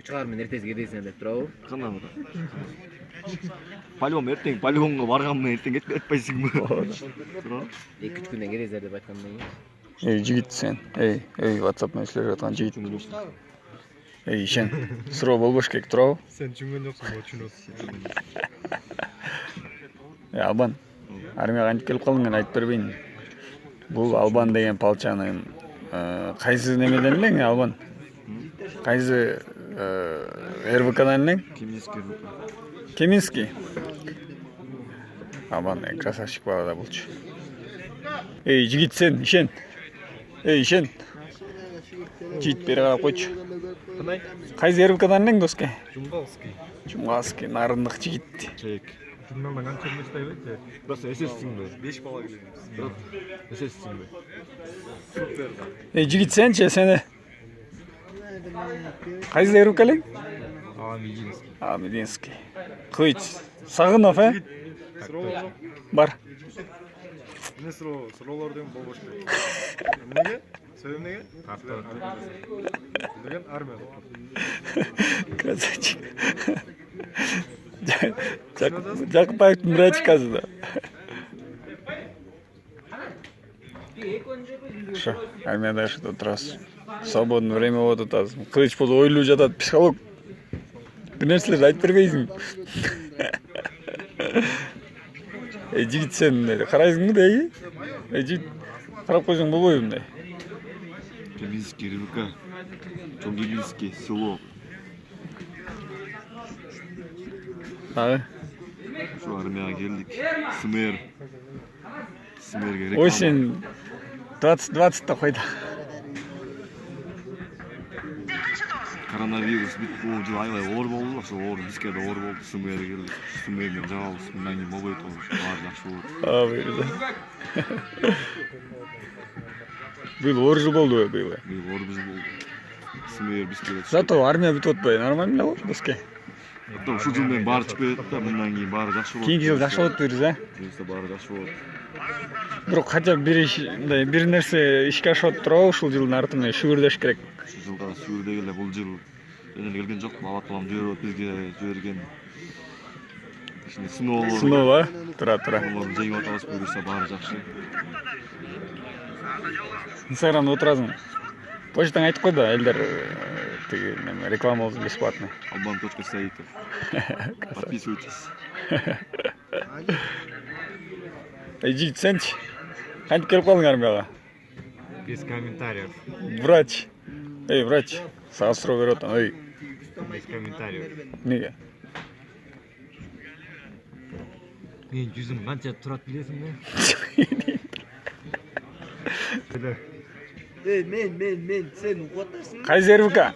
Чыгармын эртеси кедесине деп турабы? Канамы. Полигон эртең полигонго барганмын эртең кетпейсиңби? Тура. 2-3 күндөн келесиңер деп айткандан кийин. Эй, жигит сен. Эй, WhatsApp-дан иштеп жаткан жигит. Эй, ишен. Суроо болбош керек турабы? Сен түшүнгөн жоксуң, түшүнөсүң. Албан. Армияга кантип келип калдың, мен айтып бербейин. Бул Албан деген палчанын кайсы немеден элең, Албан? Кайсы РВКдан элең? Кеминский. Албан красавчик бала да болчу. Эй, жигит сен, ишен. Эй, ишен. Жигит бери карап койчу. Кандай? Кайсы РВКдан элең, доске? Жумгалский. Нарындык жигит. Чек. Журналдан канча мечтай бет? Просто эсессиңби? 5 бала келген. Эсессиңби? Супер. Эй, жигит сенчи, сени. Кайсы РВК элең? Мединский. Мединский. Кыйч. Сагынов, Суроо. Бар. Эмне суроо? Суроолор деген болбош керек. Эмнеге? Себеби эмнеге? Деген армияда. Красавчик. Жакыпаевдин брачкасы да. Шо, армияда жашап отурасыз. Свободный время болуп атасыз. Кылыч болсо ойлуу жатат, психолог. Бир нерселерди айтып бербейсиң. Эй, жигит сен карайсыңбы дейги? Эй, жигит карап койсоң болбойбу мындай? Кеминский, РВК. Чонгилинский, село. Дагы. Şu armaya geldik. Smer. Smer'e reklam. Осень 2020'da koydu. Koronavirus bit bu yıl aylay оор болду. Ошо оор бизге да оор болду. Smer'e келдик. Smer'den жабабыз. Мындан кийин болбойт болуш. Баары жакшы болот. Бuyurdu. Был оор жыл болду быйыл. Быйыл оор жыл болду. Smer бизге. Зато армия бүтүп атпайбы, нормально болду бизге. Ушул жыл менен баары чыгып кетет да, мындан кийин баары жакшы болот. Кийинки жыл жакшы болот дейбиз, Бизде баары жакшы болот. Бирок хотя бы бир нерсе ишке ашып турабы ушул жылдын артынан шүгүрдөш керек. Ушул жылга сүйүрдө эле бул жыл энен келген жок. Алат балам жиберип бизге жиберген. Ишин сыноолор. Сыноо, тура. Олар жеңип атабыз буюрса баары жакшы. Инстаграмда отурасың. Почтаң айтып койду, элдер тиги реклама болсун бесплатный. Alban.Saitov. Подписывайтесь. Эй, жигит сенчи. Кантип келип калдың армияга? Без комментариев. Врач. Эй, врач. Сага суроо берип атам. Эй. Без комментариев. Неге? Мен жүзүм канча турат билесиңби? Men, sen uqotасың? Кайсы РВК?